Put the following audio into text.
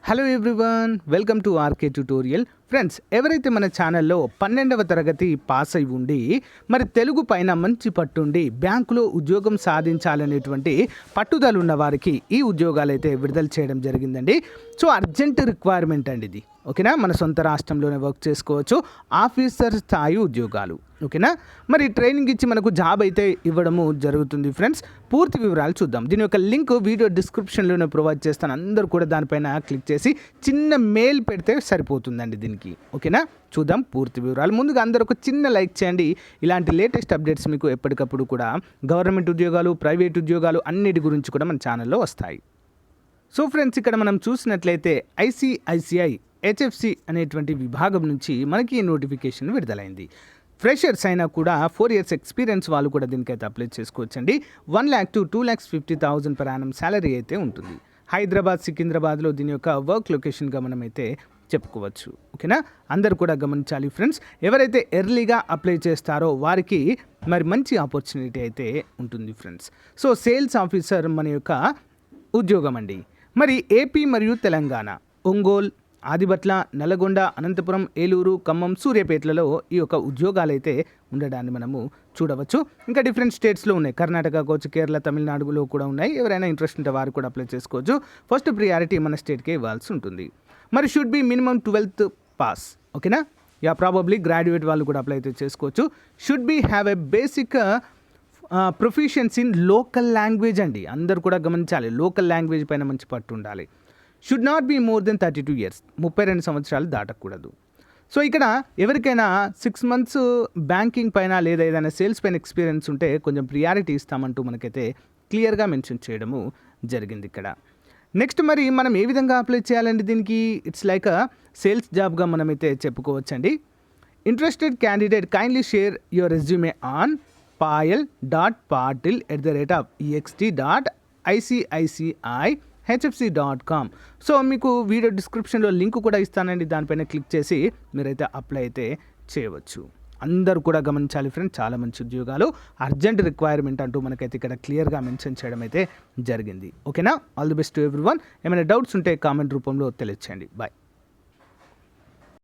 Hello everyone, welcome to RK tutorial. Friends, ఎవరైతే మన ఛానల్లో 12వ తరగతి పాస్ అయి ఉండి మరి తెలుగు పైన మంచి పట్టుండి బ్యాంకులో ఉద్యోగం సాధించాలనేటువంటి పట్టుదల ఉన్న వారికి ఈ ఉద్యోగాలు అయితే విడుదల చేయడం జరిగిందండి. సో అర్జెంట్ రిక్వైర్మెంట్ అండి ఇది. ఓకేనా, మన సొంత రాష్ట్రంలోనే వర్క్ చేసుకోవచ్చు. ఆఫీసర్ స్థాయి ఉద్యోగాలు. ఓకేనా, మరి ట్రైనింగ్ ఇచ్చి మనకు జాబ్ అయితే ఇవ్వడము జరుగుతుంది. ఫ్రెండ్స్, పూర్తి వివరాలు చూద్దాం. దీని యొక్క లింక్ వీడియో డిస్క్రిప్షన్లోనే ప్రొవైడ్ చేస్తాను. అందరూ కూడా దానిపైన క్లిక్ చేసి చిన్న మెయిల్ పెడితే సరిపోతుందండి దీనికి. ఓకేనా, చూద్దాం పూర్తి వివరాలు. ముందుగా అందరూ ఒక చిన్న లైక్ చేయండి. ఇలాంటి లేటెస్ట్ అప్డేట్స్ మీకు ఎప్పటికప్పుడు కూడా గవర్నమెంట్ ఉద్యోగాలు, ప్రైవేట్ ఉద్యోగాలు అన్నిటి గురించి కూడా మన ఛానల్లో వస్తాయి. సో ఫ్రెండ్స్, ఇక్కడ మనం చూసినట్లయితే ఐసిఐసిఐ హెచ్ఎఫ్సి అనేటువంటి విభాగం నుంచి మనకి ఈ నోటిఫికేషన్ విడుదలైంది. ఫ్రెషర్స్ అయినా కూడా 4 years ఎక్స్పీరియన్స్ వాళ్ళు కూడా దీనికైతే అప్లై చేసుకోవచ్చండి. 1 lakh to 2,50,000 per annum salary అయితే ఉంటుంది. హైదరాబాద్, సికింద్రాబాద్లో దీని యొక్క వర్క్ లొకేషన్గా మనమైతే చెప్పుకోవచ్చు. ఓకేనా, అందరు కూడా గమనించాలి ఫ్రెండ్స్. ఎవరైతే ఎర్లీగా అప్లై చేస్తారో వారికి మరి మంచి ఆపర్చునిటీ అయితే ఉంటుంది ఫ్రెండ్స్. సో సేల్స్ ఆఫీసర్ మన యొక్క ఉద్యోగం అండి. మరి ఏపీ మరియు తెలంగాణ, ఒంగోలు, ఆదిబట్ల, నల్లగొండ, అనంతపురం, ఏలూరు, ఖమ్మం, సూర్యాపేటలలో ఈ యొక్క ఉద్యోగాలు అయితే ఉండడాన్ని మనము చూడవచ్చు. ఇంకా డిఫరెంట్ స్టేట్స్లో ఉన్నాయి. కర్ణాటక కావచ్చు, కేరళ, తమిళనాడులో కూడా ఉన్నాయి. ఎవరైనా ఇంట్రెస్ట్ ఉంటే వారు కూడా అప్లై చేసుకోవచ్చు. ఫస్ట్ ప్రియారిటీ మన స్టేట్కే ఇవ్వాల్సి ఉంటుంది. మరి should be minimum 12th pass. ఓకేనా, యా ప్రాబబ్లీ గ్రాడ్యుయేట్ వాళ్ళు కూడా అప్లై అయితే చేసుకోవచ్చు. Should be have a basic proficiency in local language అండి. అందరు కూడా గమనించాలి, లోకల్ లాంగ్వేజ్ పైన మంచి పట్టు ఉండాలి. Should not be more than 32 years, 32 సంవత్సరాలు దాటకూడదు. సో ఇక్కడ ఎవరికైనా 6 months బ్యాంకింగ్ పైన లేదా ఏదైనా సేల్స్ పైన ఎక్స్పీరియన్స్ ఉంటే కొంచెం ప్రియారిటీ ఇస్తామంటూ మనకైతే క్లియర్గా మెన్షన్ చేయడము జరిగింది ఇక్కడ. నెక్స్ట్, మరి మనం ఏ విధంగా అప్లై చేయాలండి దీనికి? ఇట్స్ లైక్ సేల్స్ జాబ్గా మనమైతే చెప్పుకోవచ్చండి. Interested candidate kindly share your resume on payal.patil@ext.icicihfc.com. So మీకు వీడియో డిస్క్రిప్షన్లో లింక్ కూడా ఇస్తానండి. దానిపైన క్లిక్ చేసి మీరైతే అప్లై అయితే చేయవచ్చు. అందరూ కూడా గమనించాలి ఫ్రెండ్స్, చాలా మంచి ఉద్యోగాలు, అర్జెంట్ రిక్వైర్మెంట్ అంటూ మనకైతే ఇక్కడ క్లియర్గా మెన్షన్ చేయడం అయితే జరిగింది. ఓకేనా, all the best to everyone. ఏమైనా డౌట్స్ ఉంటే కామెంట్ రూపంలో తెలియచేయండి. బాయ్.